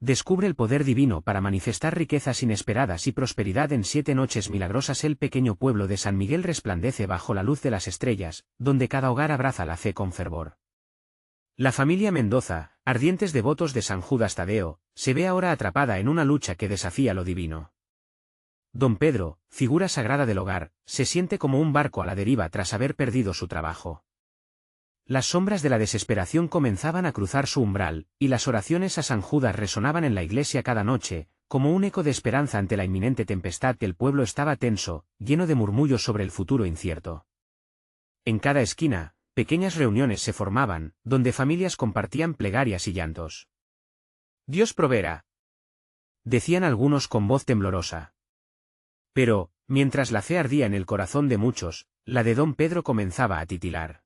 Descubre el poder divino para manifestar riquezas inesperadas y prosperidad en 7 noches milagrosas. El pequeño pueblo de San Miguel resplandece bajo la luz de las estrellas, donde cada hogar abraza la fe con fervor. La familia Mendoza, ardientes devotos de San Judas Tadeo, se ve ahora atrapada en una lucha que desafía lo divino. Don Pedro, figura sagrada del hogar, se siente como un barco a la deriva tras haber perdido su trabajo. Las sombras de la desesperación comenzaban a cruzar su umbral, y las oraciones a San Judas resonaban en la iglesia cada noche, como un eco de esperanza ante la inminente tempestad. El pueblo estaba tenso, lleno de murmullos sobre el futuro incierto. En cada esquina, pequeñas reuniones se formaban, donde familias compartían plegarias y llantos. «Dios proveerá», decían algunos con voz temblorosa. Pero, mientras la fe ardía en el corazón de muchos, la de don Pedro comenzaba a titilar.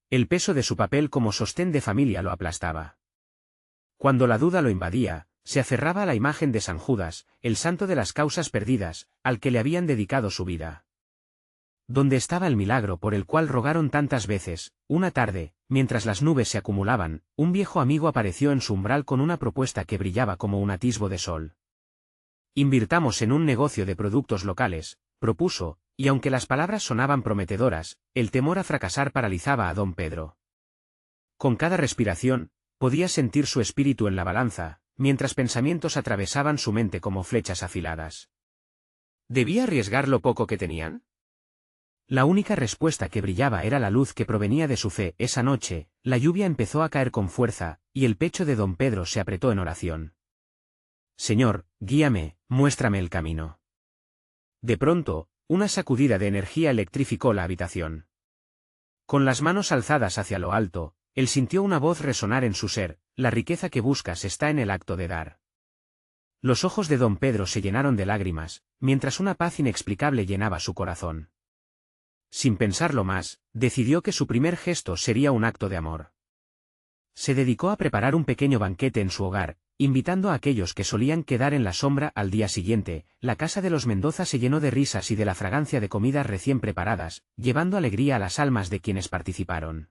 El peso de su papel como sostén de familia lo aplastaba. Cuando la duda lo invadía, se aferraba a la imagen de San Judas, el santo de las causas perdidas, al que le habían dedicado su vida. ¿Dónde estaba el milagro por el cual rogaron tantas veces? Una tarde, mientras las nubes se acumulaban, un viejo amigo apareció en su umbral con una propuesta que brillaba como un atisbo de sol. «Invirtamos en un negocio de productos locales», propuso, y aunque las palabras sonaban prometedoras, el temor a fracasar paralizaba a don Pedro. Con cada respiración, podía sentir su espíritu en la balanza, mientras pensamientos atravesaban su mente como flechas afiladas. ¿Debía arriesgar lo poco que tenían? La única respuesta que brillaba era la luz que provenía de su fe. Esa noche, la lluvia empezó a caer con fuerza, y el pecho de don Pedro se apretó en oración. «Señor, guíame, muéstrame el camino». De pronto, una sacudida de energía electrificó la habitación. Con las manos alzadas hacia lo alto, él sintió una voz resonar en su ser: «La riqueza que buscas está en el acto de dar». Los ojos de don Pedro se llenaron de lágrimas, mientras una paz inexplicable llenaba su corazón. Sin pensarlo más, decidió que su primer gesto sería un acto de amor. Se dedicó a preparar un pequeño banquete en su hogar, invitando a aquellos que solían quedar en la sombra. Al día siguiente, la casa de los Mendoza se llenó de risas y de la fragancia de comidas recién preparadas, llevando alegría a las almas de quienes participaron.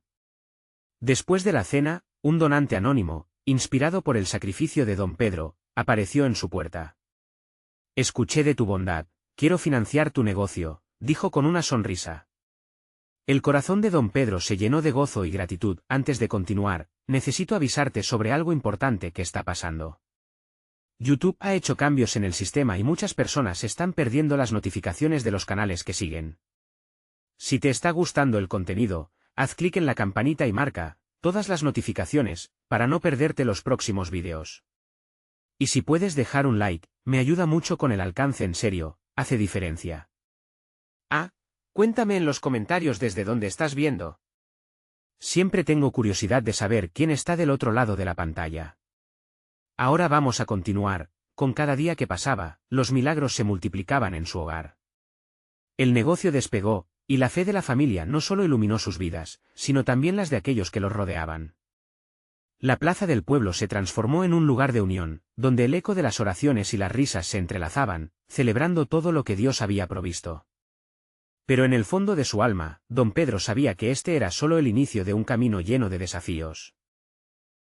Después de la cena, un donante anónimo, inspirado por el sacrificio de don Pedro, apareció en su puerta. «Escuché de tu bondad, quiero financiar tu negocio», dijo con una sonrisa. El corazón de don Pedro se llenó de gozo y gratitud. «Antes de continuar, necesito avisarte sobre algo importante que está pasando. YouTube ha hecho cambios en el sistema y muchas personas están perdiendo las notificaciones de los canales que siguen. Si te está gustando el contenido, haz clic en la campanita y marca todas las notificaciones, para no perderte los próximos vídeos. Y si puedes dejar un like, me ayuda mucho con el alcance. En serio, hace diferencia. Cuéntame en los comentarios desde dónde estás viendo. Siempre tengo curiosidad de saber quién está del otro lado de la pantalla. Ahora vamos a continuar. Con cada día que pasaba, los milagros se multiplicaban en su hogar. El negocio despegó, y la fe de la familia no solo iluminó sus vidas, sino también las de aquellos que los rodeaban. La plaza del pueblo se transformó en un lugar de unión, donde el eco de las oraciones y las risas se entrelazaban, celebrando todo lo que Dios había provisto. Pero en el fondo de su alma, don Pedro sabía que este era solo el inicio de un camino lleno de desafíos.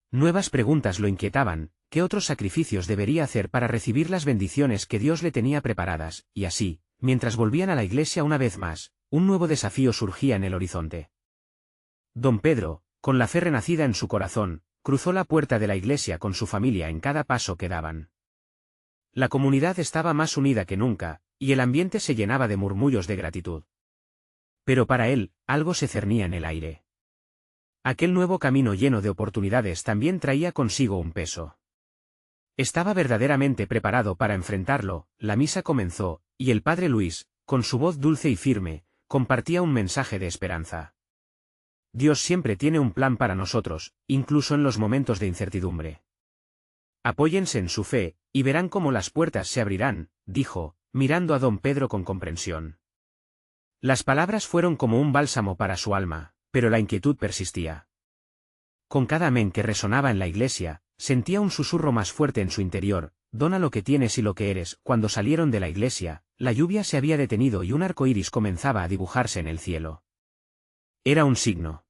Nuevas preguntas lo inquietaban: ¿qué otros sacrificios debería hacer para recibir las bendiciones que Dios le tenía preparadas? Y así, mientras volvían a la iglesia una vez más, un nuevo desafío surgía en el horizonte. Don Pedro, con la fe renacida en su corazón, cruzó la puerta de la iglesia con su familia en cada paso que daban. La comunidad estaba más unida que nunca, y el ambiente se llenaba de murmullos de gratitud. Pero para él, algo se cernía en el aire. Aquel nuevo camino lleno de oportunidades también traía consigo un peso. ¿Estaba verdaderamente preparado para enfrentarlo? La misa comenzó, y el padre Luis, con su voz dulce y firme, compartía un mensaje de esperanza. Dios siempre tiene un plan para nosotros, incluso en los momentos de incertidumbre. Apóyense en su fe, y verán cómo las puertas se abrirán, dijo, mirando a don Pedro con comprensión. Las palabras fueron como un bálsamo para su alma, pero la inquietud persistía. Con cada amén que resonaba en la iglesia, sentía un susurro más fuerte en su interior: «Dona lo que tienes y lo que eres». Cuando salieron de la iglesia, la lluvia se había detenido y un arco iris comenzaba a dibujarse en el cielo. Era un signo.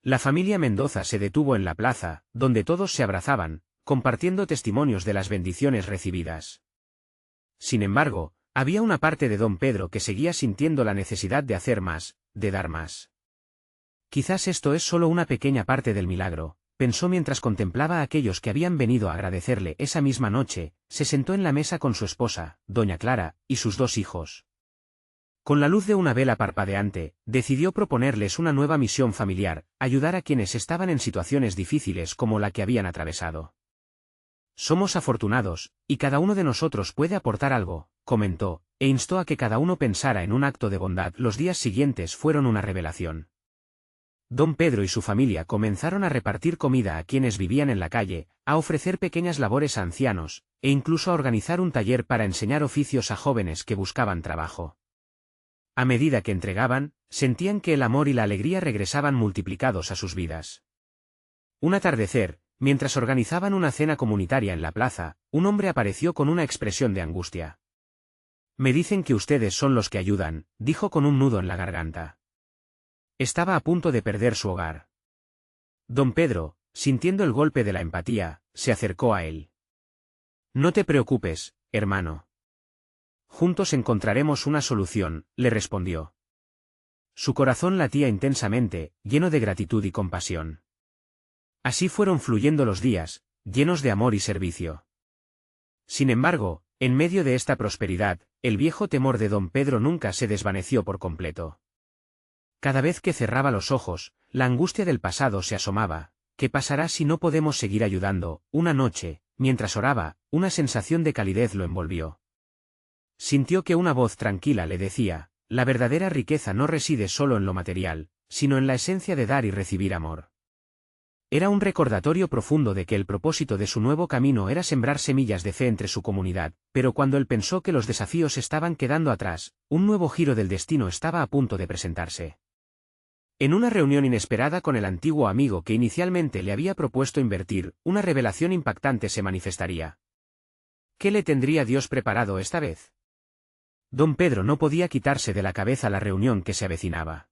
La familia Mendoza se detuvo en la plaza, donde todos se abrazaban, compartiendo testimonios de las bendiciones recibidas. Sin embargo, había una parte de don Pedro que seguía sintiendo la necesidad de hacer más, de dar más. Quizás esto es solo una pequeña parte del milagro, pensó mientras contemplaba a aquellos que habían venido a agradecerle esa misma noche. Se sentó en la mesa con su esposa, doña Clara, y sus 2 hijos. Con la luz de una vela parpadeante, decidió proponerles una nueva misión familiar: ayudar a quienes estaban en situaciones difíciles como la que habían atravesado. Somos afortunados, y cada uno de nosotros puede aportar algo, comentó, e instó a que cada uno pensara en un acto de bondad. Los días siguientes fueron una revelación. Don Pedro y su familia comenzaron a repartir comida a quienes vivían en la calle, a ofrecer pequeñas labores a ancianos, e incluso a organizar un taller para enseñar oficios a jóvenes que buscaban trabajo. A medida que entregaban, sentían que el amor y la alegría regresaban multiplicados a sus vidas. Un atardecer, mientras organizaban una cena comunitaria en la plaza, un hombre apareció con una expresión de angustia. Me dicen que ustedes son los que ayudan, dijo con un nudo en la garganta. Estaba a punto de perder su hogar. Don Pedro, sintiendo el golpe de la empatía, se acercó a él. No te preocupes, hermano. Juntos encontraremos una solución, le respondió. Su corazón latía intensamente, lleno de gratitud y compasión. Así fueron fluyendo los días, llenos de amor y servicio. Sin embargo, en medio de esta prosperidad, el viejo temor de don Pedro nunca se desvaneció por completo. Cada vez que cerraba los ojos, la angustia del pasado se asomaba. ¿Qué pasará si no podemos seguir ayudando? Una noche, mientras oraba, una sensación de calidez lo envolvió. Sintió que una voz tranquila le decía: la verdadera riqueza no reside solo en lo material, sino en la esencia de dar y recibir amor. Era un recordatorio profundo de que el propósito de su nuevo camino era sembrar semillas de fe entre su comunidad, pero cuando él pensó que los desafíos estaban quedando atrás, un nuevo giro del destino estaba a punto de presentarse. En una reunión inesperada con el antiguo amigo que inicialmente le había propuesto invertir, una revelación impactante se manifestaría. ¿Qué le tendría Dios preparado esta vez? Don Pedro no podía quitarse de la cabeza la reunión que se avecinaba.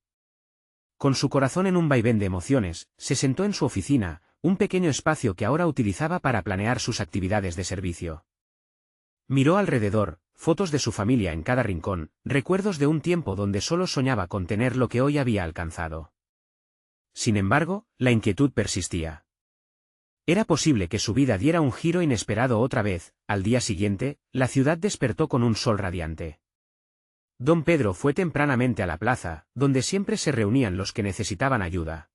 Con su corazón en un vaivén de emociones, se sentó en su oficina, un pequeño espacio que ahora utilizaba para planear sus actividades de servicio. Miró alrededor, fotos de su familia en cada rincón, recuerdos de un tiempo donde solo soñaba con tener lo que hoy había alcanzado. Sin embargo, la inquietud persistía. Era posible que su vida diera un giro inesperado otra vez. Al día siguiente, la ciudad despertó con un sol radiante. Don Pedro fue tempranamente a la plaza, donde siempre se reunían los que necesitaban ayuda.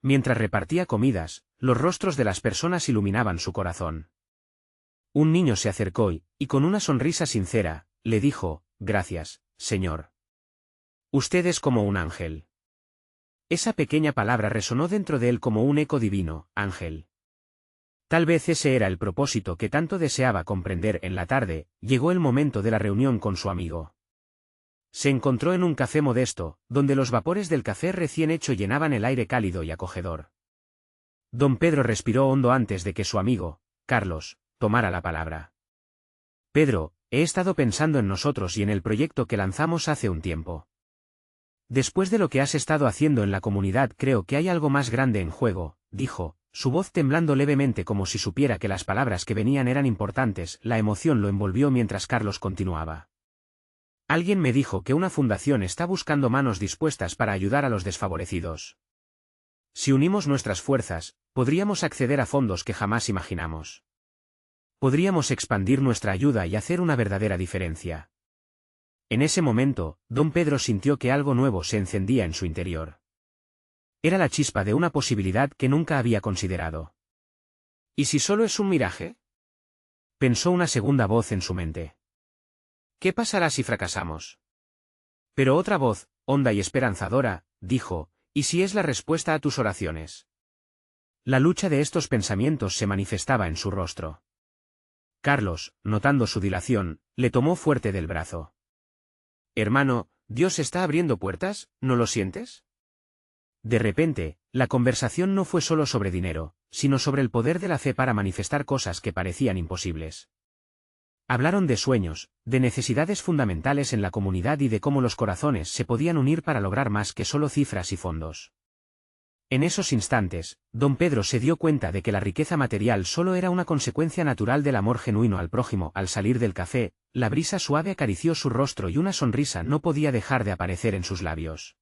Mientras repartía comidas, los rostros de las personas iluminaban su corazón. Un niño se acercó y con una sonrisa sincera, le dijo: gracias, señor. Usted es como un ángel. Esa pequeña palabra resonó dentro de él como un eco divino: ángel. Tal vez ese era el propósito que tanto deseaba comprender. En la tarde, llegó el momento de la reunión con su amigo. Se encontró en un café modesto, donde los vapores del café recién hecho llenaban el aire cálido y acogedor. Don Pedro respiró hondo antes de que su amigo, Carlos, tomara la palabra. Pedro, he estado pensando en nosotros y en el proyecto que lanzamos hace un tiempo. Después de lo que has estado haciendo en la comunidad, creo que hay algo más grande en juego, dijo, su voz temblando levemente como si supiera que las palabras que venían eran importantes. La emoción lo envolvió mientras Carlos continuaba. Alguien me dijo que una fundación está buscando manos dispuestas para ayudar a los desfavorecidos. Si unimos nuestras fuerzas, podríamos acceder a fondos que jamás imaginamos. Podríamos expandir nuestra ayuda y hacer una verdadera diferencia. En ese momento, don Pedro sintió que algo nuevo se encendía en su interior. Era la chispa de una posibilidad que nunca había considerado. ¿Y si solo es un miraje? Pensó una segunda voz en su mente. ¿Qué pasará si fracasamos? Pero otra voz, honda y esperanzadora, dijo: ¿y si es la respuesta a tus oraciones? La lucha de estos pensamientos se manifestaba en su rostro. Carlos, notando su dilación, le tomó fuerte del brazo. Hermano, ¿Dios está abriendo puertas, no lo sientes? De repente, la conversación no fue solo sobre dinero, sino sobre el poder de la fe para manifestar cosas que parecían imposibles. Hablaron de sueños, de necesidades fundamentales en la comunidad y de cómo los corazones se podían unir para lograr más que solo cifras y fondos. En esos instantes, don Pedro se dio cuenta de que la riqueza material solo era una consecuencia natural del amor genuino al prójimo. Al salir del café, la brisa suave acarició su rostro y una sonrisa no podía dejar de aparecer en sus labios.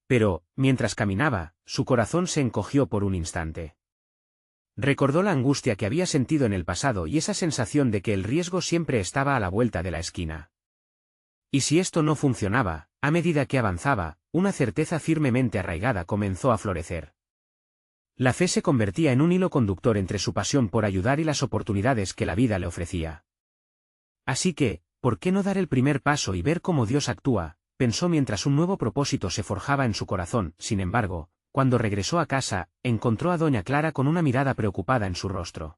Pero, mientras caminaba, su corazón se encogió por un instante. Recordó la angustia que había sentido en el pasado y esa sensación de que el riesgo siempre estaba a la vuelta de la esquina. Y si esto no funcionaba, a medida que avanzaba, una certeza firmemente arraigada comenzó a florecer. La fe se convertía en un hilo conductor entre su pasión por ayudar y las oportunidades que la vida le ofrecía. Así que, ¿por qué no dar el primer paso y ver cómo Dios actúa?, pensó mientras un nuevo propósito se forjaba en su corazón. Sin embargo, cuando regresó a casa, encontró a doña Clara con una mirada preocupada en su rostro.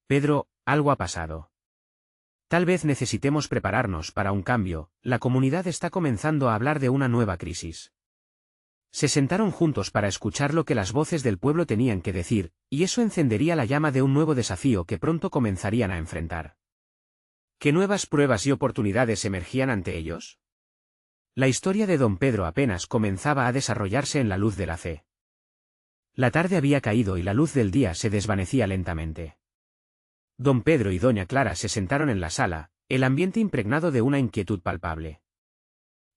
«Pedro, algo ha pasado. Tal vez necesitemos prepararnos para un cambio, la comunidad está comenzando a hablar de una nueva crisis». Se sentaron juntos para escuchar lo que las voces del pueblo tenían que decir, y eso encendería la llama de un nuevo desafío que pronto comenzarían a enfrentar. ¿Qué nuevas pruebas y oportunidades emergían ante ellos? La historia de don Pedro apenas comenzaba a desarrollarse en la luz de la fe. La tarde había caído y la luz del día se desvanecía lentamente. Don Pedro y doña Clara se sentaron en la sala, el ambiente impregnado de una inquietud palpable.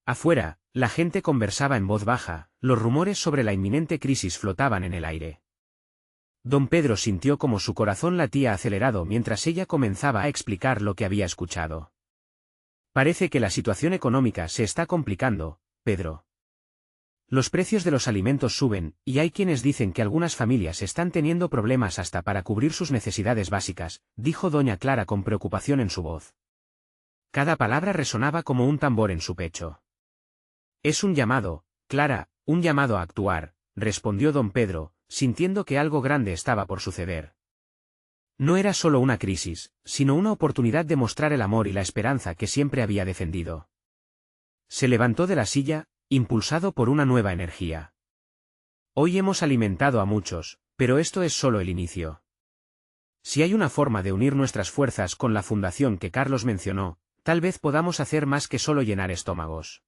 Afuera, la gente conversaba en voz baja, los rumores sobre la inminente crisis flotaban en el aire. Don Pedro sintió como su corazón latía acelerado mientras ella comenzaba a explicar lo que había escuchado. «Parece que la situación económica se está complicando, Pedro. Los precios de los alimentos suben, y hay quienes dicen que algunas familias están teniendo problemas hasta para cubrir sus necesidades básicas», dijo doña Clara con preocupación en su voz. Cada palabra resonaba como un tambor en su pecho. «Es un llamado, Clara, un llamado a actuar», respondió don Pedro, sintiendo que algo grande estaba por suceder. No era solo una crisis, sino una oportunidad de mostrar el amor y la esperanza que siempre había defendido. Se levantó de la silla, impulsado por una nueva energía. «Hoy hemos alimentado a muchos, pero esto es solo el inicio. Si hay una forma de unir nuestras fuerzas con la fundación que Carlos mencionó, tal vez podamos hacer más que solo llenar estómagos.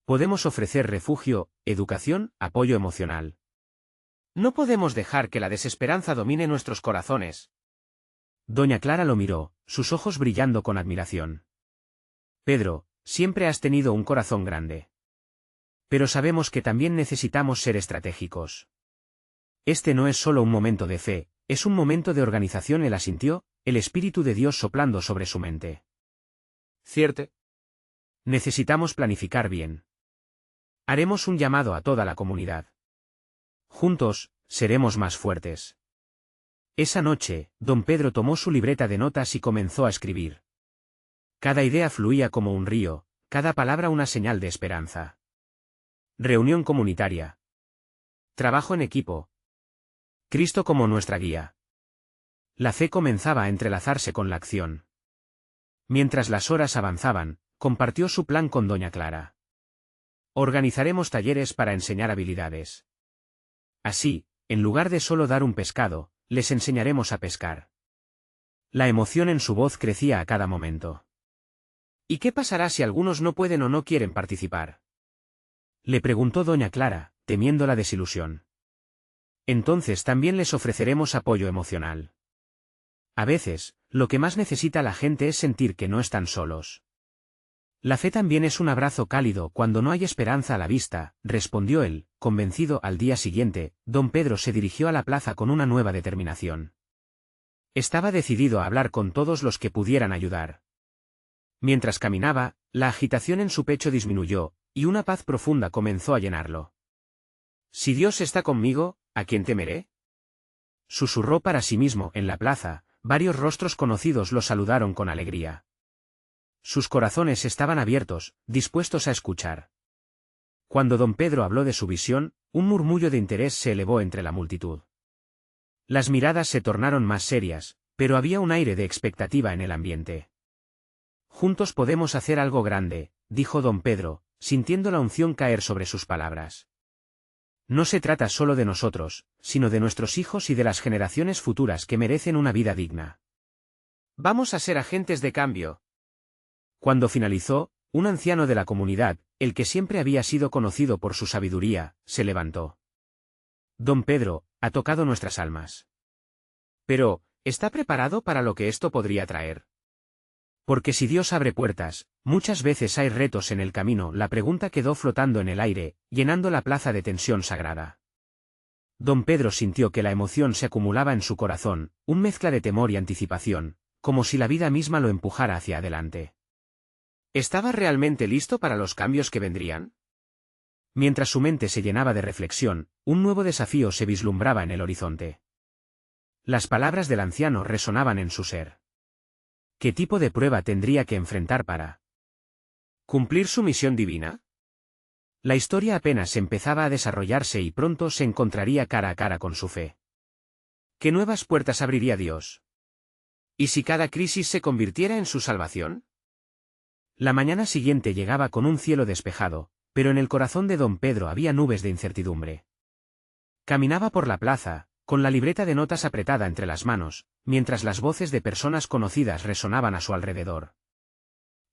Podemos ofrecer refugio, educación, apoyo emocional. No podemos dejar que la desesperanza domine nuestros corazones». Doña Clara lo miró, sus ojos brillando con admiración. «Pedro, siempre has tenido un corazón grande. Pero sabemos que también necesitamos ser estratégicos. Este no es solo un momento de fe, es un momento de organización». Él asintió, el Espíritu de Dios soplando sobre su mente. «Cierto. Necesitamos planificar bien. Haremos un llamado a toda la comunidad. Juntos, seremos más fuertes». Esa noche, don Pedro tomó su libreta de notas y comenzó a escribir. Cada idea fluía como un río, cada palabra una señal de esperanza. Reunión comunitaria. Trabajo en equipo. Cristo como nuestra guía. La fe comenzaba a entrelazarse con la acción. Mientras las horas avanzaban, compartió su plan con doña Clara. «Organizaremos talleres para enseñar habilidades. Así, en lugar de solo dar un pescado, les enseñaremos a pescar». La emoción en su voz crecía a cada momento. «¿Y qué pasará si algunos no pueden o no quieren participar?», le preguntó doña Clara, temiendo la desilusión. «Entonces también les ofreceremos apoyo emocional. A veces, lo que más necesita la gente es sentir que no están solos». «La fe también es un abrazo cálido cuando no hay esperanza a la vista», respondió él, convencido. Al día siguiente, don Pedro se dirigió a la plaza con una nueva determinación. Estaba decidido a hablar con todos los que pudieran ayudar. Mientras caminaba, la agitación en su pecho disminuyó, y una paz profunda comenzó a llenarlo. «Si Dios está conmigo, ¿a quién temeré?», susurró para sí mismo. En la plaza, varios rostros conocidos lo saludaron con alegría. Sus corazones estaban abiertos, dispuestos a escuchar. Cuando don Pedro habló de su visión, un murmullo de interés se elevó entre la multitud. Las miradas se tornaron más serias, pero había un aire de expectativa en el ambiente. «Juntos podemos hacer algo grande», dijo don Pedro, sintiendo la unción caer sobre sus palabras. «No se trata solo de nosotros, sino de nuestros hijos y de las generaciones futuras que merecen una vida digna. Vamos a ser agentes de cambio». Cuando finalizó, un anciano de la comunidad, el que siempre había sido conocido por su sabiduría, se levantó. don Pedro, ha tocado nuestras almas. Pero, ¿está preparado para lo que esto podría traer? Porque si Dios abre puertas, muchas veces hay retos en el camino. La pregunta quedó flotando en el aire, llenando la plaza de tensión sagrada. Don Pedro sintió que la emoción se acumulaba en su corazón, un mezcla de temor y anticipación, como si la vida misma lo empujara hacia adelante. ¿Estaba realmente listo para los cambios que vendrían? Mientras su mente se llenaba de reflexión, un nuevo desafío se vislumbraba en el horizonte. Las palabras del anciano resonaban en su ser. ¿Qué tipo de prueba tendría que enfrentar para cumplir su misión divina? La historia apenas empezaba a desarrollarse y pronto se encontraría cara a cara con su fe. ¿Qué nuevas puertas abriría Dios? ¿Y si cada crisis se convirtiera en su salvación? La mañana siguiente llegaba con un cielo despejado, pero en el corazón de don Pedro había nubes de incertidumbre. Caminaba por la plaza, con la libreta de notas apretada entre las manos, mientras las voces de personas conocidas resonaban a su alrededor.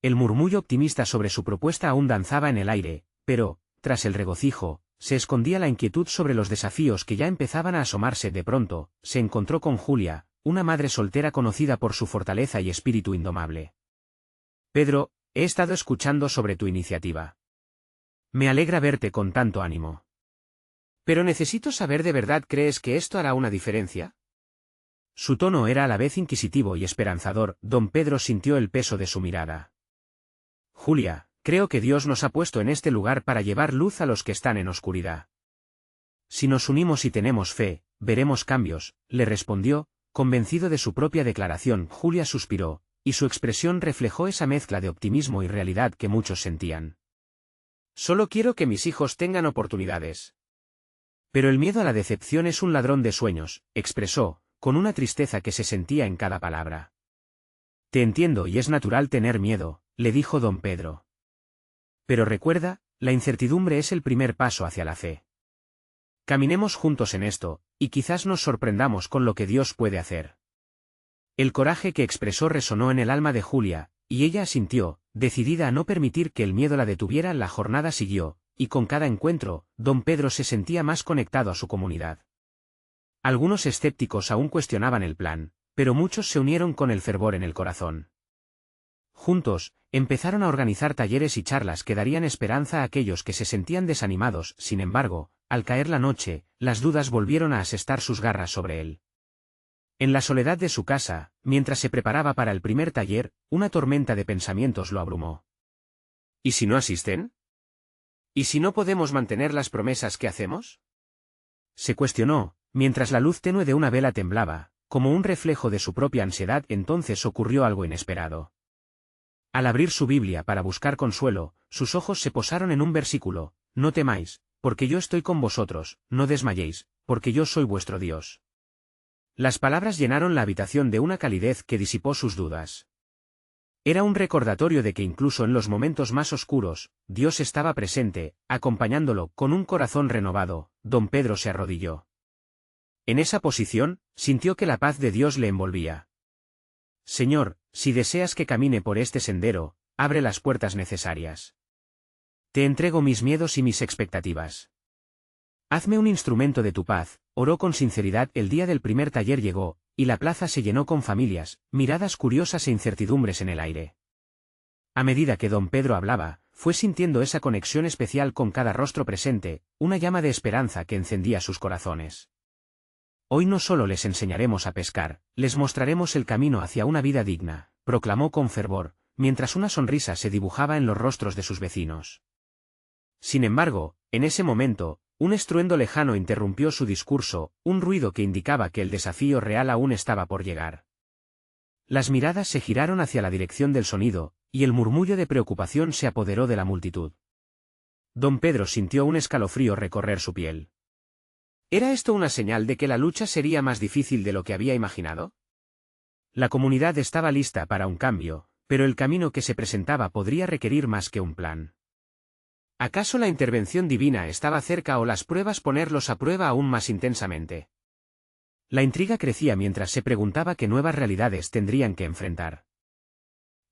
El murmullo optimista sobre su propuesta aún danzaba en el aire, pero, tras el regocijo, se escondía la inquietud sobre los desafíos que ya empezaban a asomarse. De pronto, se encontró con Julia, una madre soltera conocida por su fortaleza y espíritu indomable. Pedro, he estado escuchando sobre tu iniciativa. Me alegra verte con tanto ánimo. Pero necesito saber, ¿de verdad crees que esto hará una diferencia? Su tono era a la vez inquisitivo y esperanzador. Don Pedro sintió el peso de su mirada. Julia, creo que Dios nos ha puesto en este lugar para llevar luz a los que están en oscuridad. Si nos unimos y tenemos fe, veremos cambios, le respondió, convencido de su propia declaración. Julia suspiró, y su expresión reflejó esa mezcla de optimismo y realidad que muchos sentían. Solo quiero que mis hijos tengan oportunidades. Pero el miedo a la decepción es un ladrón de sueños, expresó, con una tristeza que se sentía en cada palabra. Te entiendo y es natural tener miedo, le dijo don Pedro. Pero recuerda, la incertidumbre es el primer paso hacia la fe. Caminemos juntos en esto, y quizás nos sorprendamos con lo que Dios puede hacer. El coraje que expresó resonó en el alma de Julia, y ella asintió, decidida a no permitir que el miedo la detuviera. La jornada siguió, y con cada encuentro, don Pedro se sentía más conectado a su comunidad. Algunos escépticos aún cuestionaban el plan, pero muchos se unieron con el fervor en el corazón. Juntos, empezaron a organizar talleres y charlas que darían esperanza a aquellos que se sentían desanimados. Sin embargo, al caer la noche, las dudas volvieron a asestar sus garras sobre él. En la soledad de su casa, mientras se preparaba para el primer taller, una tormenta de pensamientos lo abrumó. ¿Y si no asisten? ¿Y si no podemos mantener las promesas que hacemos? Se cuestionó, mientras la luz tenue de una vela temblaba, como un reflejo de su propia ansiedad. Entonces ocurrió algo inesperado. Al abrir su Biblia para buscar consuelo, sus ojos se posaron en un versículo: no temáis, porque yo estoy con vosotros, no desmayéis, porque yo soy vuestro Dios. Las palabras llenaron la habitación de una calidez que disipó sus dudas. Era un recordatorio de que incluso en los momentos más oscuros, Dios estaba presente, acompañándolo. Con un corazón renovado, don Pedro se arrodilló. En esa posición, sintió que la paz de Dios le envolvía. Señor, si deseas que camine por este sendero, abre las puertas necesarias. Te entrego mis miedos y mis expectativas. Hazme un instrumento de tu paz. Oró con sinceridad. El día del primer taller llegó, y la plaza se llenó con familias, miradas curiosas e incertidumbres en el aire. A medida que don Pedro hablaba, fue sintiendo esa conexión especial con cada rostro presente, una llama de esperanza que encendía sus corazones. Hoy no solo les enseñaremos a pescar, les mostraremos el camino hacia una vida digna, proclamó con fervor, mientras una sonrisa se dibujaba en los rostros de sus vecinos. Sin embargo, en ese momento, un estruendo lejano interrumpió su discurso, un ruido que indicaba que el desafío real aún estaba por llegar. Las miradas se giraron hacia la dirección del sonido, y el murmullo de preocupación se apoderó de la multitud. Don Pedro sintió un escalofrío recorrer su piel. ¿Era esto una señal de que la lucha sería más difícil de lo que había imaginado? La comunidad estaba lista para un cambio, pero el camino que se presentaba podría requerir más que un plan. ¿Acaso la intervención divina estaba cerca o las pruebas ponerlos a prueba aún más intensamente? La intriga crecía mientras se preguntaba qué nuevas realidades tendrían que enfrentar.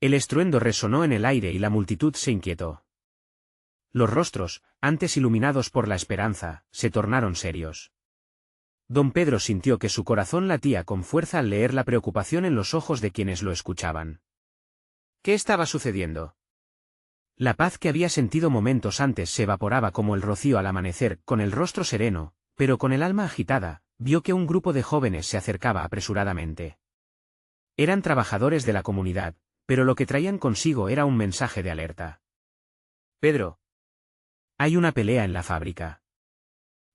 El estruendo resonó en el aire y la multitud se inquietó. Los rostros, antes iluminados por la esperanza, se tornaron serios. Don Pedro sintió que su corazón latía con fuerza al leer la preocupación en los ojos de quienes lo escuchaban. ¿Qué estaba sucediendo? La paz que había sentido momentos antes se evaporaba como el rocío al amanecer. Con el rostro sereno, pero con el alma agitada, vio que un grupo de jóvenes se acercaba apresuradamente. Eran trabajadores de la comunidad, pero lo que traían consigo era un mensaje de alerta. Pedro. Hay una pelea en la fábrica.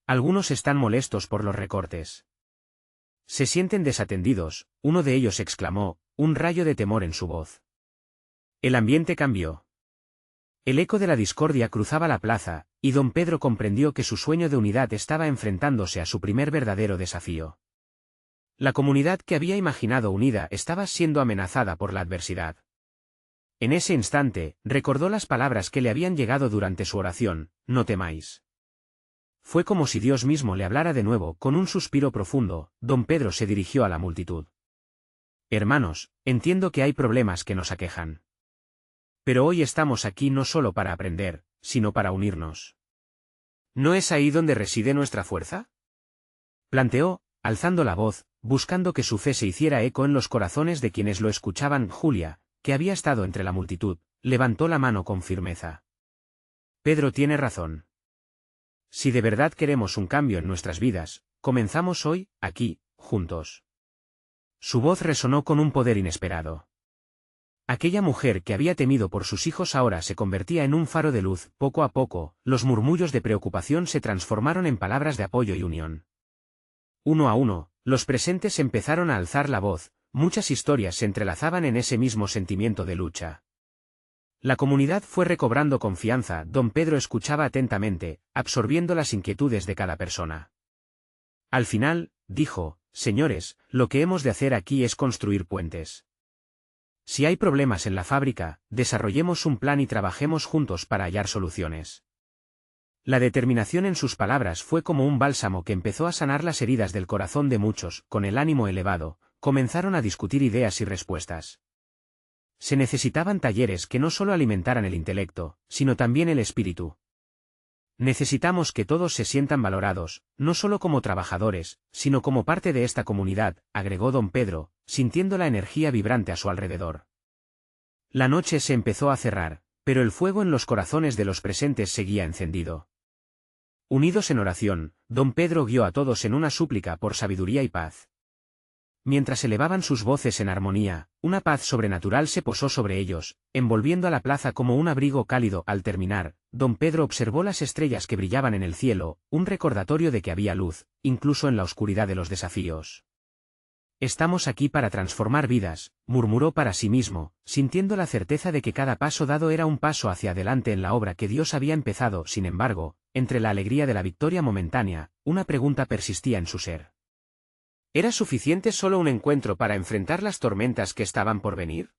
Algunos están molestos por los recortes. Se sienten desatendidos, uno de ellos exclamó, un rayo de temor en su voz. El ambiente cambió. El eco de la discordia cruzaba la plaza, y don Pedro comprendió que su sueño de unidad estaba enfrentándose a su primer verdadero desafío. La comunidad que había imaginado unida estaba siendo amenazada por la adversidad. En ese instante, recordó las palabras que le habían llegado durante su oración, no temáis. Fue como si Dios mismo le hablara de nuevo. Con un suspiro profundo, don Pedro se dirigió a la multitud. Hermanos, entiendo que hay problemas que nos aquejan. Pero hoy estamos aquí no solo para aprender, sino para unirnos. ¿No es ahí donde reside nuestra fuerza? Planteó, alzando la voz, buscando que su fe se hiciera eco en los corazones de quienes lo escuchaban. Julia, que había estado entre la multitud, levantó la mano con firmeza. Pedro tiene razón. Si de verdad queremos un cambio en nuestras vidas, comenzamos hoy, aquí, juntos. Su voz resonó con un poder inesperado. Aquella mujer que había temido por sus hijos ahora se convertía en un faro de luz. Poco a poco, los murmullos de preocupación se transformaron en palabras de apoyo y unión. Uno a uno, los presentes empezaron a alzar la voz, muchas historias se entrelazaban en ese mismo sentimiento de lucha. La comunidad fue recobrando confianza. Don Pedro escuchaba atentamente, absorbiendo las inquietudes de cada persona. Al final, dijo, señores, lo que hemos de hacer aquí es construir puentes. Si hay problemas en la fábrica, desarrollemos un plan y trabajemos juntos para hallar soluciones. La determinación en sus palabras fue como un bálsamo que empezó a sanar las heridas del corazón de muchos. Con el ánimo elevado, comenzaron a discutir ideas y respuestas. Se necesitaban talleres que no solo alimentaran el intelecto, sino también el espíritu. Necesitamos que todos se sientan valorados, no solo como trabajadores, sino como parte de esta comunidad, agregó don Pedro, sintiendo la energía vibrante a su alrededor. La noche se empezó a cerrar, pero el fuego en los corazones de los presentes seguía encendido. Unidos en oración, don Pedro guió a todos en una súplica por sabiduría y paz. Mientras elevaban sus voces en armonía, una paz sobrenatural se posó sobre ellos, envolviendo a la plaza como un abrigo cálido. Al terminar, don Pedro observó las estrellas que brillaban en el cielo, un recordatorio de que había luz, incluso en la oscuridad de los desafíos. Estamos aquí para transformar vidas, murmuró para sí mismo, sintiendo la certeza de que cada paso dado era un paso hacia adelante en la obra que Dios había empezado. Sin embargo, entre la alegría de la victoria momentánea, una pregunta persistía en su ser. ¿Era suficiente solo un encuentro para enfrentar las tormentas que estaban por venir?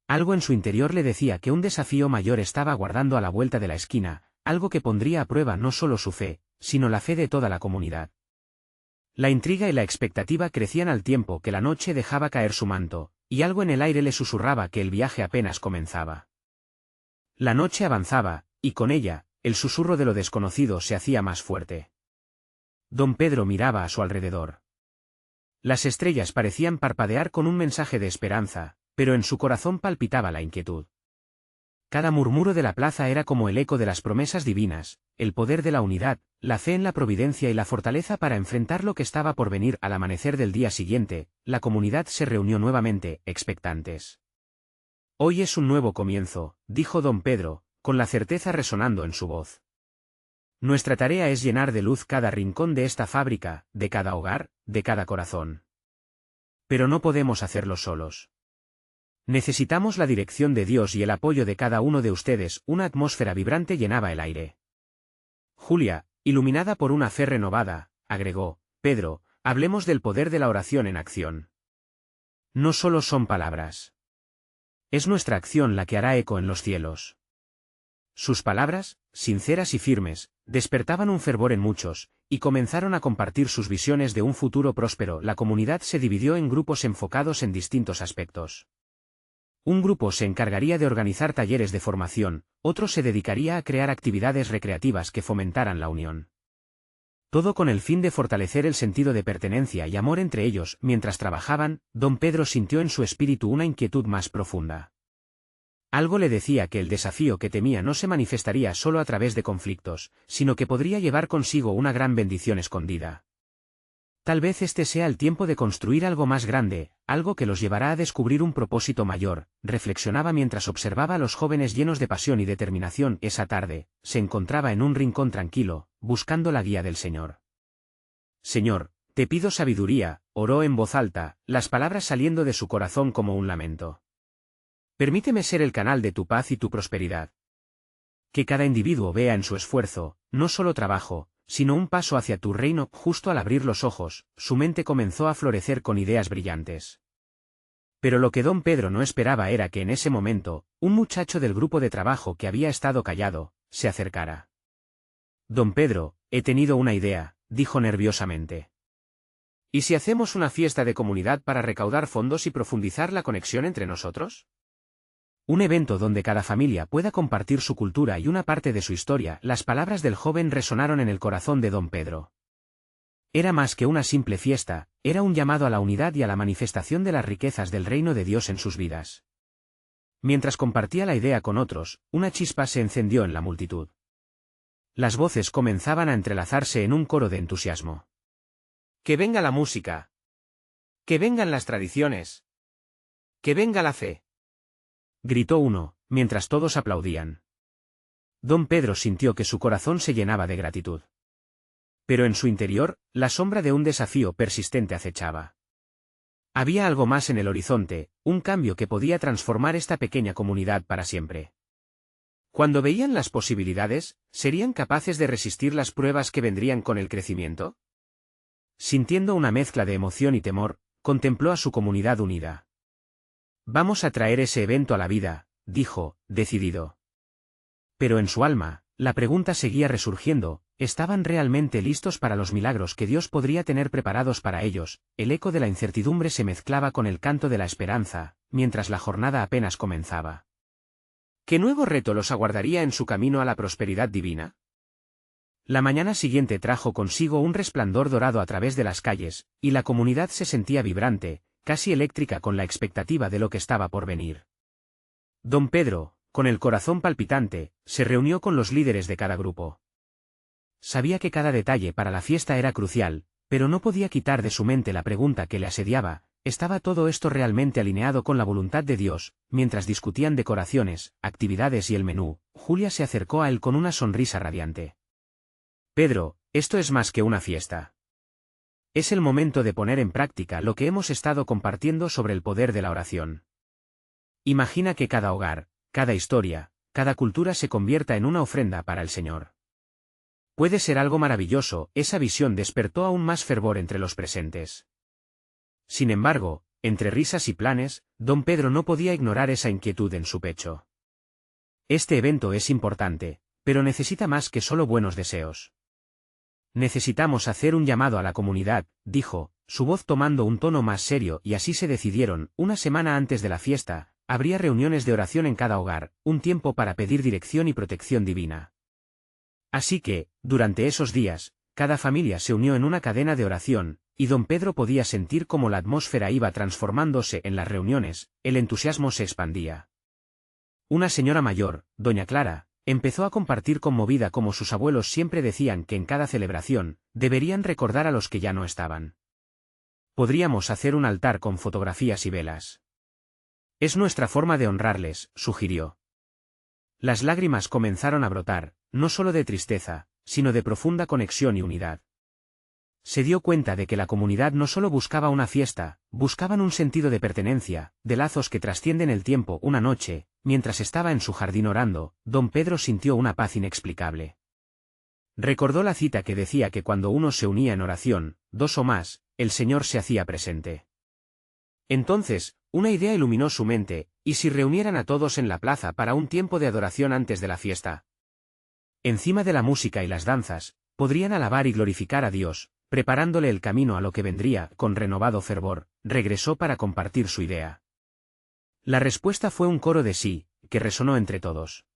Algo en su interior le decía que un desafío mayor estaba aguardando a la vuelta de la esquina, algo que pondría a prueba no solo su fe, sino la fe de toda la comunidad. La intriga y la expectativa crecían al tiempo que la noche dejaba caer su manto, y algo en el aire le susurraba que el viaje apenas comenzaba. La noche avanzaba, y con ella, el susurro de lo desconocido se hacía más fuerte. Don Pedro miraba a su alrededor. Las estrellas parecían parpadear con un mensaje de esperanza, pero en su corazón palpitaba la inquietud. Cada murmuro de la plaza era como el eco de las promesas divinas, el poder de la unidad, la fe en la providencia y la fortaleza para enfrentar lo que estaba por venir. Al amanecer del día siguiente, la comunidad se reunió nuevamente, expectantes. Hoy es un nuevo comienzo, dijo don Pedro, con la certeza resonando en su voz. Nuestra tarea es llenar de luz cada rincón de esta fábrica, de cada hogar, de cada corazón. Pero no podemos hacerlo solos. Necesitamos la dirección de Dios y el apoyo de cada uno de ustedes. Una atmósfera vibrante llenaba el aire. Julia, iluminada por una fe renovada, agregó, Pedro, hablemos del poder de la oración en acción. No solo son palabras. Es nuestra acción la que hará eco en los cielos. Sus palabras, sinceras y firmes, despertaban un fervor en muchos, y comenzaron a compartir sus visiones de un futuro próspero. La comunidad se dividió en grupos enfocados en distintos aspectos. Un grupo se encargaría de organizar talleres de formación, otro se dedicaría a crear actividades recreativas que fomentaran la unión. Todo con el fin de fortalecer el sentido de pertenencia y amor entre ellos. Mientras trabajaban, don Pedro sintió en su espíritu una inquietud más profunda. Algo le decía que el desafío que temía no se manifestaría solo a través de conflictos, sino que podría llevar consigo una gran bendición escondida. Tal vez este sea el tiempo de construir algo más grande, algo que los llevará a descubrir un propósito mayor, reflexionaba mientras observaba a los jóvenes llenos de pasión y determinación. Esa tarde, se encontraba en un rincón tranquilo, buscando la guía del Señor. Señor, te pido sabiduría, oró en voz alta, las palabras saliendo de su corazón como un lamento. Permíteme ser el canal de tu paz y tu prosperidad. Que cada individuo vea en su esfuerzo, no solo trabajo, sino un paso hacia tu reino. Justo al abrir los ojos, su mente comenzó a florecer con ideas brillantes. Pero lo que don Pedro no esperaba era que en ese momento, un muchacho del grupo de trabajo que había estado callado, se acercara. Don Pedro, he tenido una idea, dijo nerviosamente. ¿Y si hacemos una fiesta de comunidad para recaudar fondos y profundizar la conexión entre nosotros? Un evento donde cada familia pueda compartir su cultura y una parte de su historia. Las palabras del joven resonaron en el corazón de don Pedro. Era más que una simple fiesta, era un llamado a la unidad y a la manifestación de las riquezas del reino de Dios en sus vidas. Mientras compartía la idea con otros, una chispa se encendió en la multitud. Las voces comenzaban a entrelazarse en un coro de entusiasmo. ¡Que venga la música! ¡Que vengan las tradiciones! ¡Que venga la fe! Gritó uno, mientras todos aplaudían. Don Pedro sintió que su corazón se llenaba de gratitud. Pero en su interior, la sombra de un desafío persistente acechaba. Había algo más en el horizonte, un cambio que podía transformar esta pequeña comunidad para siempre. Cuando veían las posibilidades, ¿serían capaces de resistir las pruebas que vendrían con el crecimiento? Sintiendo una mezcla de emoción y temor, contempló a su comunidad unida. Vamos a traer ese evento a la vida, dijo, decidido. Pero en su alma, la pregunta seguía resurgiendo, ¿estaban realmente listos para los milagros que Dios podría tener preparados para ellos? El eco de la incertidumbre se mezclaba con el canto de la esperanza, mientras la jornada apenas comenzaba. ¿Qué nuevo reto los aguardaría en su camino a la prosperidad divina? La mañana siguiente trajo consigo un resplandor dorado a través de las calles, y la comunidad se sentía vibrante, casi eléctrica con la expectativa de lo que estaba por venir. Don Pedro, con el corazón palpitante, se reunió con los líderes de cada grupo. Sabía que cada detalle para la fiesta era crucial, pero no podía quitar de su mente la pregunta que le asediaba, ¿estaba todo esto realmente alineado con la voluntad de Dios? Mientras discutían decoraciones, actividades y el menú, Julia se acercó a él con una sonrisa radiante. Pedro, esto es más que una fiesta. Es el momento de poner en práctica lo que hemos estado compartiendo sobre el poder de la oración. Imagina que cada hogar, cada historia, cada cultura se convierta en una ofrenda para el Señor. Puede ser algo maravilloso. Esa visión despertó aún más fervor entre los presentes. Sin embargo, entre risas y planes, don Pedro no podía ignorar esa inquietud en su pecho. Este evento es importante, pero necesita más que solo buenos deseos. Necesitamos hacer un llamado a la comunidad, dijo, su voz tomando un tono más serio, y así se decidieron. Una semana antes de la fiesta, habría reuniones de oración en cada hogar, un tiempo para pedir dirección y protección divina. Así que, durante esos días, cada familia se unió en una cadena de oración, y don Pedro podía sentir cómo la atmósfera iba transformándose en las reuniones, el entusiasmo se expandía. Una señora mayor, doña Clara, empezó a compartir conmovida cómo sus abuelos siempre decían que en cada celebración, deberían recordar a los que ya no estaban. Podríamos hacer un altar con fotografías y velas. Es nuestra forma de honrarles, sugirió. Las lágrimas comenzaron a brotar, no solo de tristeza, sino de profunda conexión y unidad. Se dio cuenta de que la comunidad no solo buscaba una fiesta, buscaban un sentido de pertenencia, de lazos que trascienden el tiempo. Una noche, mientras estaba en su jardín orando, don Pedro sintió una paz inexplicable. Recordó la cita que decía que cuando uno se unía en oración, dos o más, el Señor se hacía presente. Entonces, una idea iluminó su mente, ¿y si reunieran a todos en la plaza para un tiempo de adoración antes de la fiesta? Encima de la música y las danzas, podrían alabar y glorificar a Dios, preparándole el camino a lo que vendría. Con renovado fervor, regresó para compartir su idea. La respuesta fue un coro de sí, que resonó entre todos.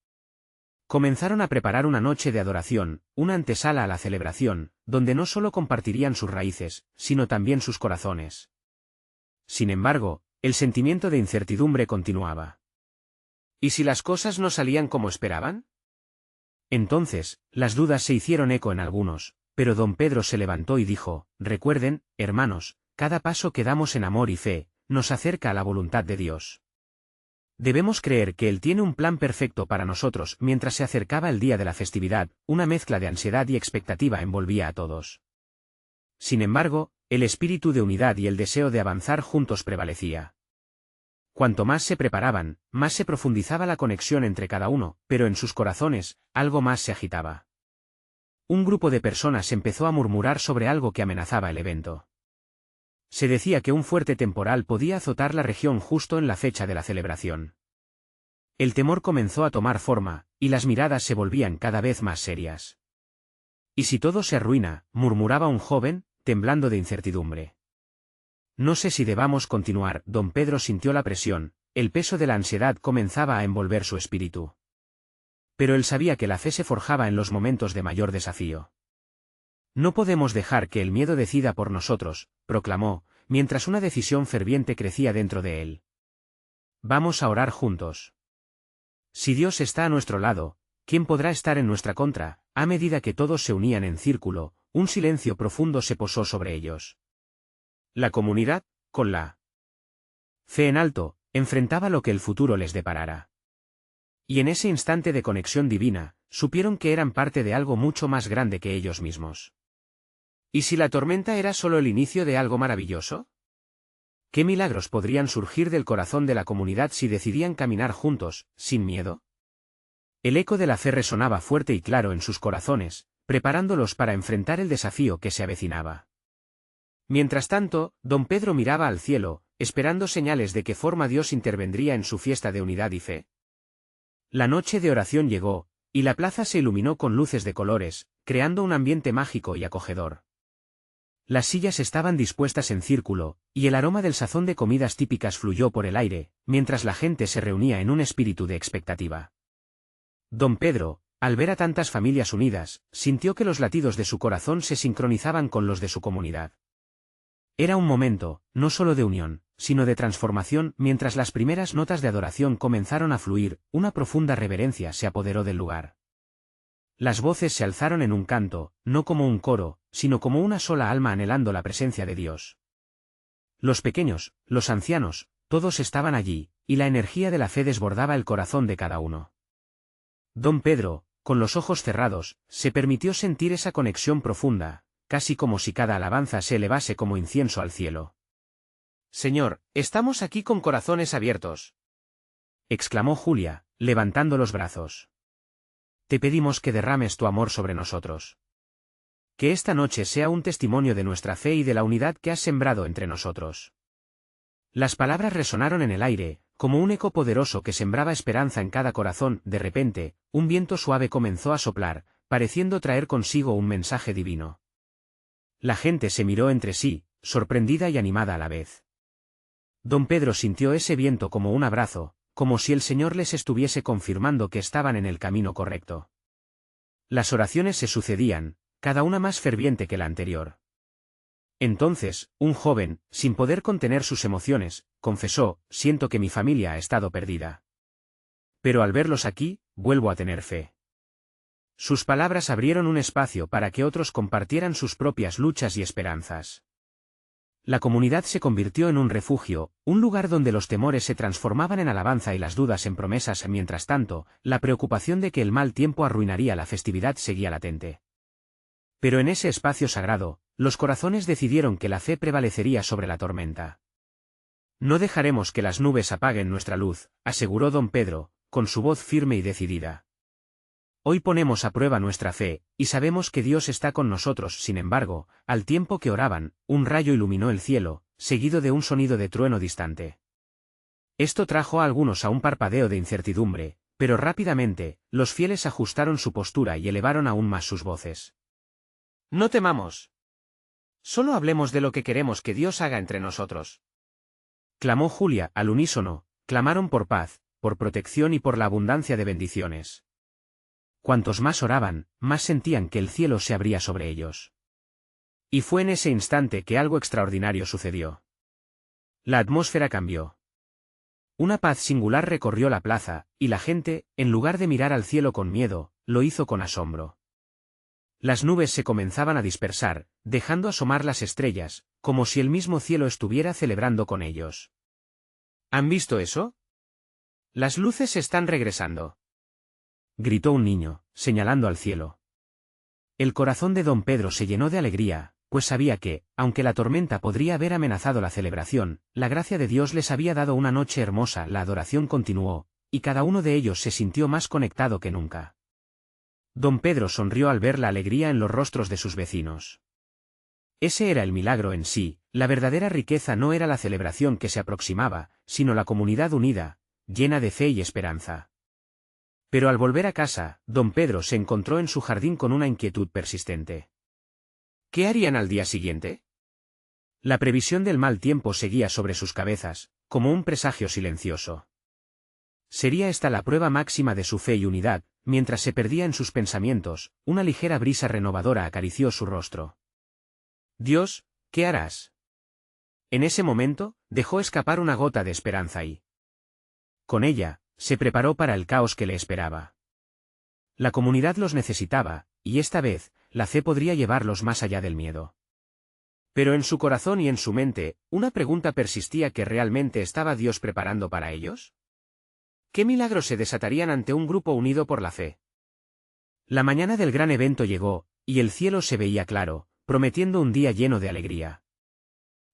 Comenzaron a preparar una noche de adoración, una antesala a la celebración, donde no solo compartirían sus raíces, sino también sus corazones. Sin embargo, el sentimiento de incertidumbre continuaba. ¿Y si las cosas no salían como esperaban? Entonces, las dudas se hicieron eco en algunos, pero don Pedro se levantó y dijo: recuerden, hermanos, cada paso que damos en amor y fe, nos acerca a la voluntad de Dios. Debemos creer que Él tiene un plan perfecto para nosotros. Mientras se acercaba el día de la festividad, una mezcla de ansiedad y expectativa envolvía a todos. Sin embargo, el espíritu de unidad y el deseo de avanzar juntos prevalecía. Cuanto más se preparaban, más se profundizaba la conexión entre cada uno, pero en sus corazones, algo más se agitaba. Un grupo de personas empezó a murmurar sobre algo que amenazaba el evento. Se decía que un fuerte temporal podía azotar la región justo en la fecha de la celebración. El temor comenzó a tomar forma, y las miradas se volvían cada vez más serias. ¿Y si todo se arruina?, murmuraba un joven, temblando de incertidumbre. No sé si debamos continuar. Don Pedro sintió la presión, el peso de la ansiedad comenzaba a envolver su espíritu. Pero él sabía que la fe se forjaba en los momentos de mayor desafío. No podemos dejar que el miedo decida por nosotros, proclamó, mientras una decisión ferviente crecía dentro de él. Vamos a orar juntos. Si Dios está a nuestro lado, ¿quién podrá estar en nuestra contra? A medida que todos se unían en círculo, un silencio profundo se posó sobre ellos. La comunidad, con la fe en alto, enfrentaba lo que el futuro les deparara. Y en ese instante de conexión divina, supieron que eran parte de algo mucho más grande que ellos mismos. ¿Y si la tormenta era solo el inicio de algo maravilloso? ¿Qué milagros podrían surgir del corazón de la comunidad si decidían caminar juntos, sin miedo? El eco de la fe resonaba fuerte y claro en sus corazones, preparándolos para enfrentar el desafío que se avecinaba. Mientras tanto, don Pedro miraba al cielo, esperando señales de qué forma Dios intervendría en su fiesta de unidad y fe. La noche de oración llegó, y la plaza se iluminó con luces de colores, creando un ambiente mágico y acogedor. Las sillas estaban dispuestas en círculo, y el aroma del sazón de comidas típicas fluyó por el aire, mientras la gente se reunía en un espíritu de expectativa. Don Pedro, al ver a tantas familias unidas, sintió que los latidos de su corazón se sincronizaban con los de su comunidad. Era un momento, no solo de unión, sino de transformación. Mientras las primeras notas de adoración comenzaron a fluir, una profunda reverencia se apoderó del lugar. Las voces se alzaron en un canto, no como un coro, sino como una sola alma anhelando la presencia de Dios. Los pequeños, los ancianos, todos estaban allí, y la energía de la fe desbordaba el corazón de cada uno. Don Pedro, con los ojos cerrados, se permitió sentir esa conexión profunda, casi como si cada alabanza se elevase como incienso al cielo. «Señor, estamos aquí con corazones abiertos», exclamó Julia, levantando los brazos. «Te pedimos que derrames tu amor sobre nosotros. Que esta noche sea un testimonio de nuestra fe y de la unidad que has sembrado entre nosotros». Las palabras resonaron en el aire, como un eco poderoso que sembraba esperanza en cada corazón. De repente, un viento suave comenzó a soplar, pareciendo traer consigo un mensaje divino. La gente se miró entre sí, sorprendida y animada a la vez. Don Pedro sintió ese viento como un abrazo, como si el Señor les estuviese confirmando que estaban en el camino correcto. Las oraciones se sucedían, cada una más ferviente que la anterior. Entonces, un joven, sin poder contener sus emociones, confesó: «Siento que mi familia ha estado perdida. Pero al verlos aquí, vuelvo a tener fe». Sus palabras abrieron un espacio para que otros compartieran sus propias luchas y esperanzas. La comunidad se convirtió en un refugio, un lugar donde los temores se transformaban en alabanza y las dudas en promesas. Mientras tanto, la preocupación de que el mal tiempo arruinaría la festividad seguía latente. Pero en ese espacio sagrado, los corazones decidieron que la fe prevalecería sobre la tormenta. «No dejaremos que las nubes apaguen nuestra luz», aseguró don Pedro, con su voz firme y decidida. «Hoy ponemos a prueba nuestra fe, y sabemos que Dios está con nosotros». Sin embargo, al tiempo que oraban, un rayo iluminó el cielo, seguido de un sonido de trueno distante. Esto trajo a algunos a un parpadeo de incertidumbre, pero rápidamente, los fieles ajustaron su postura y elevaron aún más sus voces. «No temamos. Solo hablemos de lo que queremos que Dios haga entre nosotros», clamó Julia. Al unísono, clamaron por paz, por protección y por la abundancia de bendiciones. cuantos más oraban, más sentían que el cielo se abría sobre ellos. Y fue en ese instante que algo extraordinario sucedió. La atmósfera cambió. Una paz singular recorrió la plaza, y la gente, en lugar de mirar al cielo con miedo, lo hizo con asombro. Las nubes se comenzaban a dispersar, dejando asomar las estrellas, como si el mismo cielo estuviera celebrando con ellos. ¿Han visto eso? Las luces están regresando, gritó un niño, señalando al cielo. El corazón de don Pedro se llenó de alegría, pues sabía que, aunque la tormenta podría haber amenazado la celebración, la gracia de Dios les había dado una noche hermosa. La adoración continuó, y cada uno de ellos se sintió más conectado que nunca. Don Pedro sonrió al ver la alegría en los rostros de sus vecinos. Ese era el milagro en sí. La verdadera riqueza no era la celebración que se aproximaba, sino la comunidad unida, llena de fe y esperanza. Pero al volver a casa, don Pedro se encontró en su jardín con una inquietud persistente. ¿Qué harían al día siguiente? La previsión del mal tiempo seguía sobre sus cabezas, como un presagio silencioso. Sería esta la prueba máxima de su fe y unidad. Mientras se perdía en sus pensamientos, una ligera brisa renovadora acarició su rostro. Dios, ¿qué harás? En ese momento, dejó escapar una gota de esperanza y, con ella, se preparó para el caos que le esperaba. La comunidad los necesitaba, y esta vez, la fe podría llevarlos más allá del miedo. Pero en su corazón y en su mente, una pregunta persistía: ¿qué realmente estaba Dios preparando para ellos? ¿Qué milagros se desatarían ante un grupo unido por la fe? La mañana del gran evento llegó, y el cielo se veía claro, prometiendo un día lleno de alegría.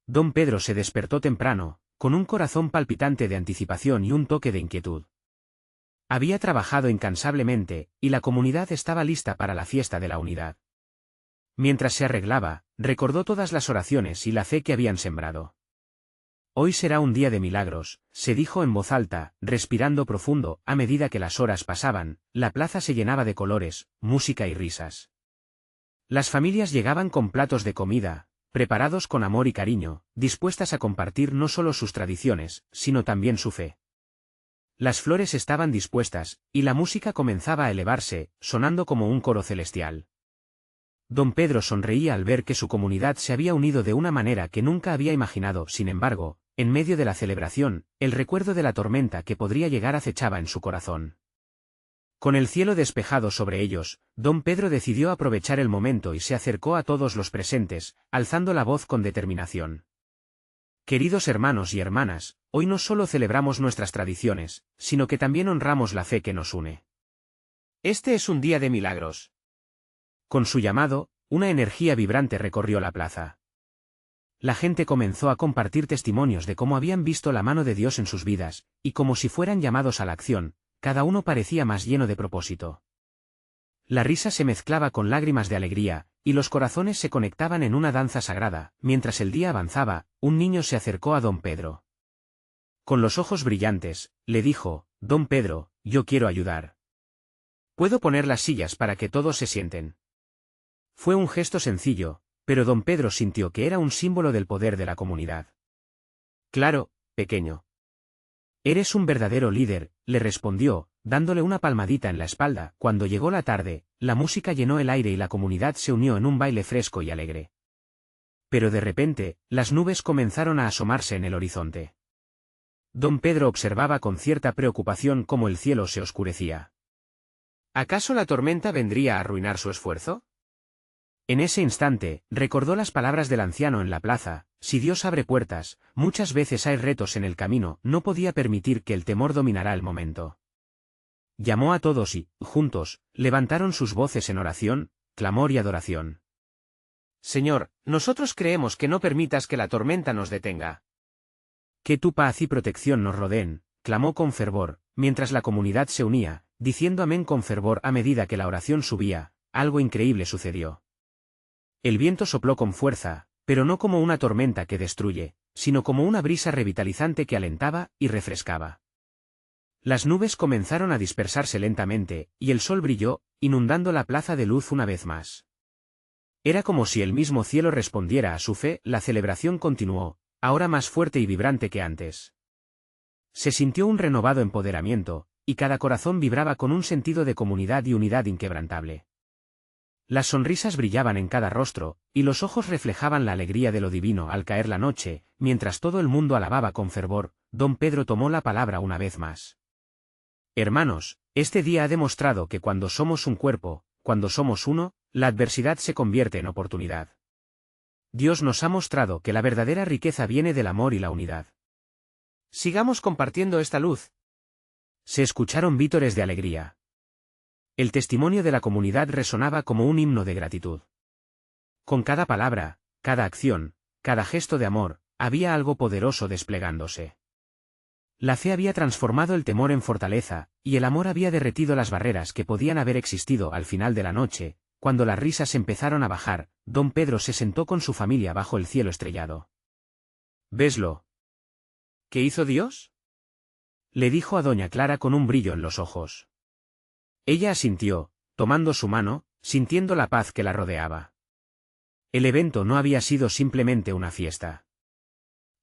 Don Pedro se despertó temprano, con un corazón palpitante de anticipación y un toque de inquietud. Había trabajado incansablemente, y la comunidad estaba lista para la fiesta de la unidad. Mientras se arreglaba, recordó todas las oraciones y la fe que habían sembrado. Hoy será un día de milagros, se dijo en voz alta, respirando profundo. A medida que las horas pasaban, la plaza se llenaba de colores, música y risas. Las familias llegaban con platos de comida, preparados con amor y cariño, dispuestas a compartir no solo sus tradiciones, sino también su fe. Las flores estaban dispuestas, y la música comenzaba a elevarse, sonando como un coro celestial. Don Pedro sonreía al ver que su comunidad se había unido de una manera que nunca había imaginado. Sin embargo, en medio de la celebración, el recuerdo de la tormenta que podría llegar acechaba en su corazón. Con el cielo despejado sobre ellos, don Pedro decidió aprovechar el momento y se acercó a todos los presentes, alzando la voz con determinación. Queridos hermanos y hermanas, hoy no solo celebramos nuestras tradiciones, sino que también honramos la fe que nos une. Este es un día de milagros. Con su llamado, una energía vibrante recorrió la plaza. La gente comenzó a compartir testimonios de cómo habían visto la mano de Dios en sus vidas, y como si fueran llamados a la acción, cada uno parecía más lleno de propósito. La risa se mezclaba con lágrimas de alegría, y los corazones se conectaban en una danza sagrada. Mientras el día avanzaba, un niño se acercó a don Pedro. Con los ojos brillantes, le dijo: Don Pedro, yo quiero ayudar. ¿Puedo poner las sillas para que todos se sienten? Fue un gesto sencillo, pero don Pedro sintió que era un símbolo del poder de la comunidad. Claro, pequeño. Eres un verdadero líder, le respondió, dándole una palmadita en la espalda. Cuando llegó la tarde, la música llenó el aire y la comunidad se unió en un baile fresco y alegre. Pero de repente, las nubes comenzaron a asomarse en el horizonte. Don Pedro observaba con cierta preocupación cómo el cielo se oscurecía. ¿Acaso la tormenta vendría a arruinar su esfuerzo? En ese instante, recordó las palabras del anciano en la plaza: si Dios abre puertas, muchas veces hay retos en el camino. No podía permitir que el temor dominara el momento. Llamó a todos y, juntos, levantaron sus voces en oración, clamor y adoración. Señor, nosotros creemos que no permitas que la tormenta nos detenga. Que tu paz y protección nos rodeen, clamó con fervor, mientras la comunidad se unía, diciendo amén con fervor. A medida que la oración subía, algo increíble sucedió. El viento sopló con fuerza, pero no como una tormenta que destruye, sino como una brisa revitalizante que alentaba y refrescaba. Las nubes comenzaron a dispersarse lentamente, y el sol brilló, inundando la plaza de luz una vez más. Era como si el mismo cielo respondiera a su fe. La celebración continuó, ahora más fuerte y vibrante que antes. Se sintió un renovado empoderamiento, y cada corazón vibraba con un sentido de comunidad y unidad inquebrantable. Las sonrisas brillaban en cada rostro, y los ojos reflejaban la alegría de lo divino al caer la noche, mientras todo el mundo alababa con fervor. Don Pedro tomó la palabra una vez más. Hermanos, este día ha demostrado que cuando somos un cuerpo, cuando somos uno, la adversidad se convierte en oportunidad. Dios nos ha mostrado que la verdadera riqueza viene del amor y la unidad. Sigamos compartiendo esta luz. Se escucharon vítores de alegría. El testimonio de la comunidad resonaba como un himno de gratitud. Con cada palabra, cada acción, cada gesto de amor, había algo poderoso desplegándose. La fe había transformado el temor en fortaleza, y el amor había derretido las barreras que podían haber existido al final de la noche. Cuando las risas empezaron a bajar, don Pedro se sentó con su familia bajo el cielo estrellado. —¿Veslo? ¿Qué hizo Dios? —le dijo a doña Clara con un brillo en los ojos. Ella asintió, tomando su mano, sintiendo la paz que la rodeaba. El evento no había sido simplemente una fiesta.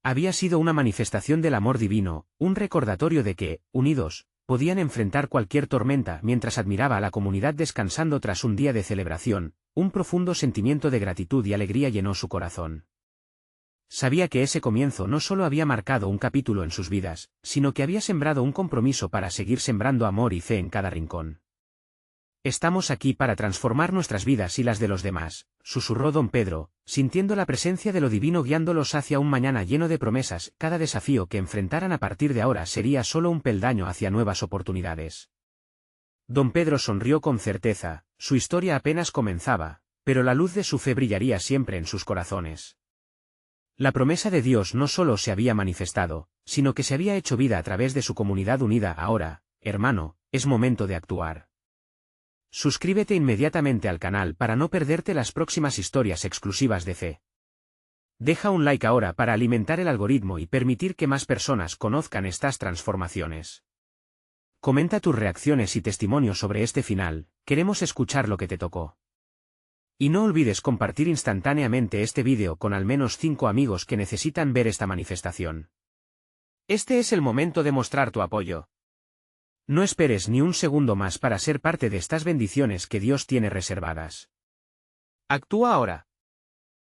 Había sido una manifestación del amor divino, un recordatorio de que, unidos, podían enfrentar cualquier tormenta. Mientras admiraba a la comunidad descansando tras un día de celebración, un profundo sentimiento de gratitud y alegría llenó su corazón. Sabía que ese comienzo no solo había marcado un capítulo en sus vidas, sino que había sembrado un compromiso para seguir sembrando amor y fe en cada rincón. Estamos aquí para transformar nuestras vidas y las de los demás, susurró don Pedro, sintiendo la presencia de lo divino guiándolos hacia un mañana lleno de promesas. Cada desafío que enfrentaran a partir de ahora sería solo un peldaño hacia nuevas oportunidades. Don Pedro sonrió con certeza, su historia apenas comenzaba, pero la luz de su fe brillaría siempre en sus corazones. La promesa de Dios no solo se había manifestado, sino que se había hecho vida a través de su comunidad unida. Ahora, hermano, es momento de actuar. Suscríbete inmediatamente al canal para no perderte las próximas historias exclusivas de fe. Deja un like ahora para alimentar el algoritmo y permitir que más personas conozcan estas transformaciones. Comenta tus reacciones y testimonios sobre este final, queremos escuchar lo que te tocó. Y no olvides compartir instantáneamente este vídeo con al menos 5 amigos que necesitan ver esta manifestación. Este es el momento de mostrar tu apoyo. No esperes ni un segundo más para ser parte de estas bendiciones que Dios tiene reservadas. Actúa ahora.